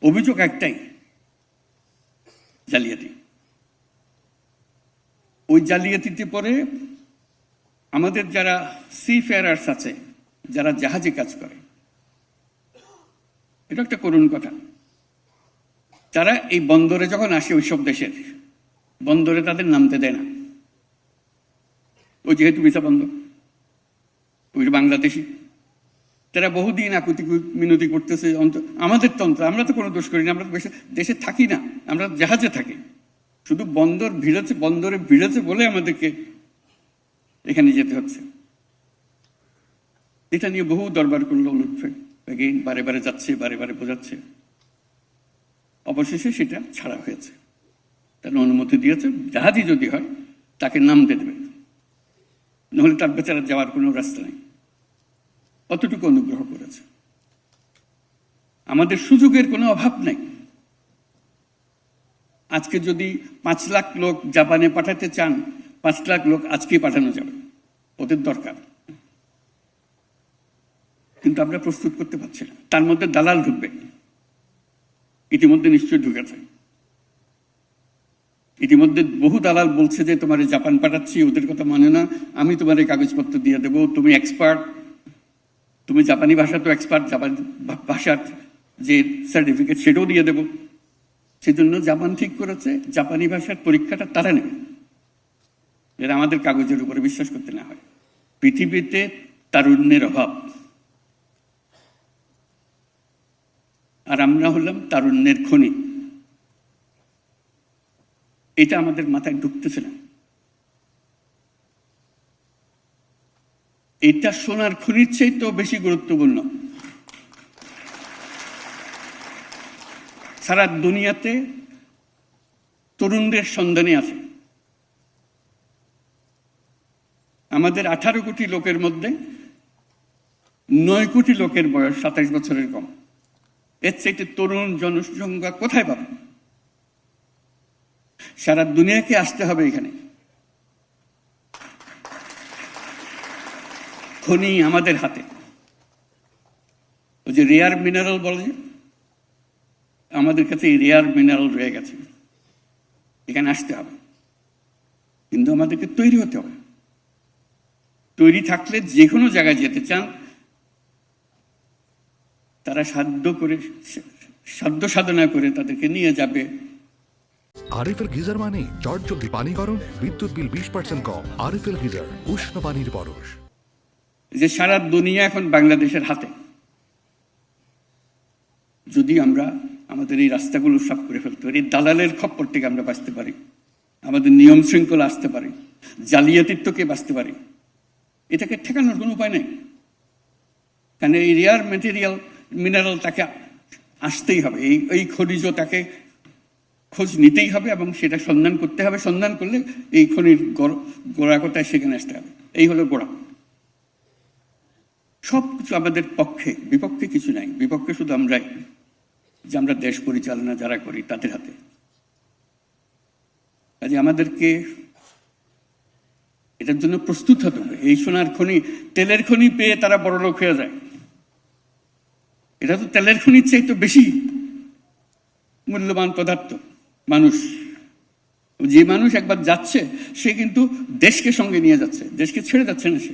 অভিযোগ একটাই, জালিয়াতি। ওই জালিয়াতিতে পরে আমাদের যারা সি ফেয়ারার্স আছে, যারা জাহাজে কাজ করে, এটা একটা করুণ কথা। তারা এই বন্দরে যখন আসে ওইসব দেশের বন্দরে তাদের নামতে দেয় না। ওই যেহেতু ভিসা বন্ধ, ওই বাংলাদেশি, তারা বহুদিন আকুতি মিনতি করতেছে। আমাদের তন্ত্র, আমরা তো কোনো দোষ করি না, আমরা দেশে থাকি না, আমরা জাহাজে থাকি। শুধু বন্দরে ভিড়েছে বলে আমাদেরকে এখানে যেতে হচ্ছে। এটা নিয়ে বহু দরবার করলো লুৎফে, বারে বারে যাচ্ছে, বারে বারে বোঝাচ্ছে। অবশেষে সেটা ছাড়া হয়েছে, তার অনুমতি দিয়েছে। জাহাজই যদি হয় তাকে নামতে দেবে, নাহলে তার বেচারা যাওয়ার কোনো রাস্তা নেই। অতটুকু অনুগ্রহ করেছে। আমাদের সুযোগের কোনো অভাব নেই। আজকে যদি 5 লাখ লোক জাপানে পাঠাতে চান, 5 লাখ লোক আজকেই পাঠানো যাবে, ওদের দরকার। কিন্তু আমরা প্রস্তুত করতে পারছি না। তার মধ্যে দালাল ঢুকবে, ইতিমধ্যে নিশ্চয়ই ঢুকেছে। ইতিমধ্যে বহু দালাল বলছে যে তোমার জাপান পাঠাচ্ছি, ওদের কথা মানে না, আমি তোমার এই কাগজপত্র দিয়ে দেবো, তুমি এক্সপার্ট, তুমি জাপানি ভাষা তো এক্সপার্ট, জাপানি ভাষার যে সার্টিফিকেট সেটাও দিয়ে দেব। সেজন্য জাপান ঠিক করেছে জাপানি ভাষার পরীক্ষাটা তারা নেবে, যেটা আমাদের কাগজের উপরে বিশ্বাস করতে না হয়। পৃথিবীতে তারুণ্যের অভাব, আর আমরা হলাম তারুণ্যের খনি। এটা আমাদের মাথায় ঢুকতেছে না। এটা সোনার খনির চাইতেও বেশি গুরুত্বপূর্ণ। সারা দুনিয়াতে তরুণদের সন্ধানে আছে। আমাদের 18 কোটি লোকের মধ্যে 9 কোটি লোকের বয়স 27 বছরের কম। এর চাইতে তরুণ জনসংখ্যা কোথায় পাবে? সারা দুনিয়াকে আসতে হবে এখানে। খনি আমাদের হাতে। ওই যে রেয়ার মিনারেল বলে, আমাদের কাছে এই রেয়ার মিনারেল রয়ে গেছে, এখানে আসতে হবে। কিন্তু আমাদেরকে তৈরি হতে হবে। তৈরি থাকলে যে কোনো জায়গায় যেতে চান, তারা সাধ্য সাধনা করে তাদেরকে নিয়ে যাবে। আরএফএল গিজার মানে চটজলদি পানি গরম, বিদ্যুৎ বিল 20% কম। আরএফএল গিজার, উষ্ণ পানির পরশ। যে সারা দুনিয়া এখন বাংলাদেশের হাতে। যদি আমরা আমাদের এই রাস্তাগুলো সব করে ফেলতে পারি, দালালের খপ্পর থেকে আমরা বাঁচতে পারি, আমাদের নিয়ম শৃঙ্খলা আসতে পারি, জালিয়াতিত্বকে বাঁচতে পারি, এটাকে ঠেকানোর কোনো উপায় নেই। কারণ এই রেয়ার মিনারেল তাকে আসতেই হবে, এই খনিজ তাকে খোঁজ নিতেই হবে এবং সেটা সন্ধান করতে হবে। সন্ধান করলে এই খনির গোড়া কোথায় সেখানে আসতে হবে। এই হলো গোড়া। সব কিছু আমাদের পক্ষে, বিপক্ষে কিছু নাই। বিপক্ষে শুধু আমরাই, যে আমরা দেশ পরিচালনা যারা করি তাদের হাতে। কাজে আমাদেরকে এটার জন্য প্রস্তুত হতে হবে। এই সোনার খনি, তেলের খনি পেয়ে তারা বড় লোক হয়ে যায়। এটা তো তেলের খনির চাই তো বেশি মূল্যবান পদার্থ। মানুষ, যে মানুষ একবার যাচ্ছে সে কিন্তু দেশকে সঙ্গে নিয়ে যাচ্ছে, দেশকে ছেড়ে যাচ্ছে না সে।